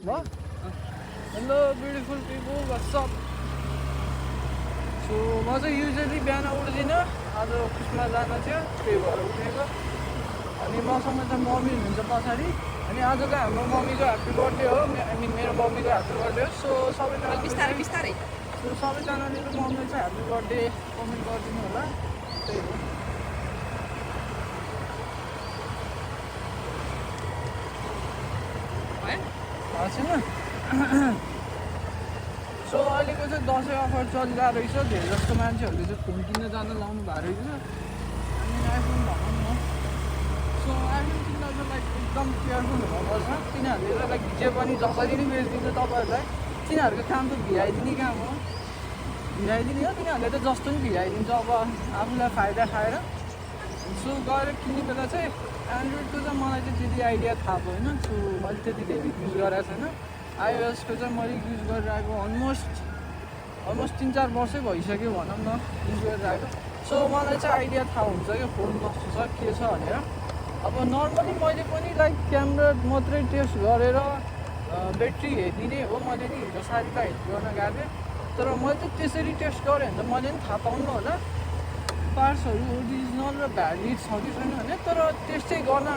What? Hello beautiful people, what's up? So म चाहिँ usually बिहान उठ्दिनँ, आज अफिसमा जानु थियो त्यही भएर उठेको। अनि मसँग चाहिँ मम्मी हुनुहुन्छ पछाडि, अनि आज चाहिँ हाम्रो मम्मीको ह्याप्पी बर्थडे हो, मेरो मम्मीको ह्याप्पी बर्थडे हो। सो सबैजना बिस्तारै बिस्तारै सो सबैजनाले चाहिँ मम्मीलाई चाहिँ ह्याप्पी बर्थडे कमेन्ट गरिदिनु होला, त्यही हो। छैन। सो अहिलेको चाहिँ दसैँ अफर चलिरहेको रहेछ, धेरै जस्तो मान्छेहरूले चाहिँ फोन किन्न जान लाउनु भएको रहेछ। अनि आइफोन भनौँ न, सो आइफोन किन्न चाहिँ लाइक एकदम केयरफुल हुनुपर्छ। तिनीहरूले चाहिँ लाइक जे पनि जसरी नै बेचिदिन्छ तपाईँहरूलाई, तिनीहरूको काम त भिराइदिने काम हो, भिराइदिने हो। तिनीहरूले त जस्तो पनि भिराइदिन्छ अब आफूलाई फाइदा खाएर। सो गएर किन्ने बेला चाहिँ एन्ड्रोइडको चाहिँ मलाई चाहिँ त्यति आइडिया थाहा भएन, सो मैले त्यति धेरै युज गरेको छैन। आइओएसको चाहिँ मैले युज गरिरहेको अलमोस्ट 3-4 वर्षै भइसक्यो भनौँ न युज गरिरहेको। सो मलाई चाहिँ आइडिया थाहा हुन्छ क्या फोन कस्तो छ के छ भनेर। अब नर्मली मैले पनि लाइक क्यामेरा मात्रै टेस्ट गरेर ब्याट्री हेरिदिने हो, मैले नि हिजो साथीलाई हेल्प गर्न गएको थिएँ। तर मैले चाहिँ त्यसरी टेस्ट गरेँ भने त मैले पनि थाहा पाउनु होला पार्ट्सहरू ओरिजिनल र भ्यालिड छ कि छैन भने। तर टेस्टै गर्न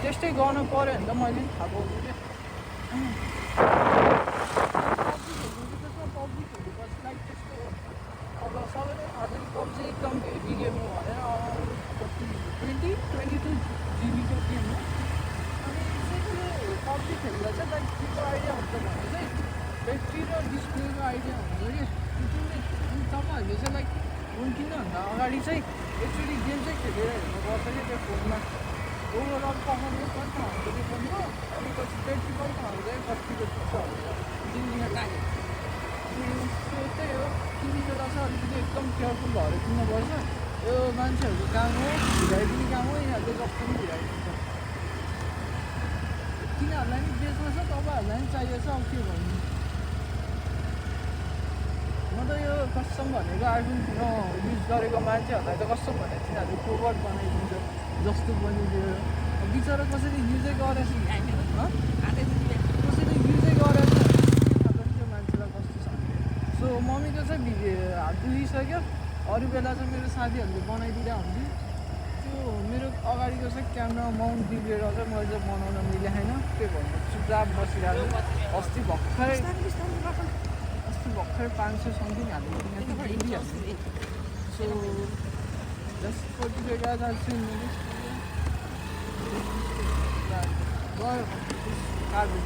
टेस्टै गर्न पऱ्यो भने त मैले पनि थाहा पाउँछु क्या। पब्जी खेलेपछि लाइक त्यस्तो अब सबैले थाहा छ कि पब्जी एकदम हेभी गेम हो भनेर, 22 जिबीको गेम हो। अनि त्यसैले पब्जी खेल्दा चाहिँ लाइक के को आइडिया हुन्छ भने चाहिँ ब्याट्री र डिस्प्लेको आइडिया हुन्छ कि अनि तपाईँहरूले चाहिँ लाइक फोन किन्नुभन्दा अगाडि चाहिँ एकचोटि गेम चाहिँ खेलेर हेर्नुपर्छ कि त्यो फोनमा ओभरअल पर्फर्मेन्स कस्तो हुन्छ त्यो फोनको, अनि पछि ब्याट्री कस्तो हुन्छ कतिको पुग्छ भनेर जिन्दगीमा टाइम। अनि त्यही हो, किन्ने बेला चाहिँ अलिकति एकदम केयरफुल भएर किन्नुपर्छ। यो मान्छेहरूको काम हो, भिराइदिने काम हो, यिनीहरूले जस्तो पनि भिराइदिन्छ। तिनीहरूलाई नि बेच्न छ, तपाईँहरूलाई पनि चाहिएको छ, अब के भन्नु। म त यो कस्टम भनेको आइफोन युज गरेको मान्छेहरूलाई त कस्तो भने तिनीहरूले कोभर बनाइदिन्छ जस्तो बनिदियो। बिचरा कसैले युजै गरेछ, कसैले युजै गरेछ त्यो मान्छेलाई कस्तो छ। सो मम्मीको चाहिँ हात दुखिसक्यो, अरू बेला चाहिँ मेरो साथीहरूले बनाइदिँदा हुन्थ्यो। त्यो मेरो अगाडिको चाहिँ क्यामेरा माउन्ट बिग्रेर चाहिँ मैले चाहिँ बनाउन मिलेन, के भन्नु चुपचाप बसिरहेको। अस्ति भर्खरै 500 समथिङ हालेको थिएँ। So just 45 guys I've seen in this video. Gaya, carbon.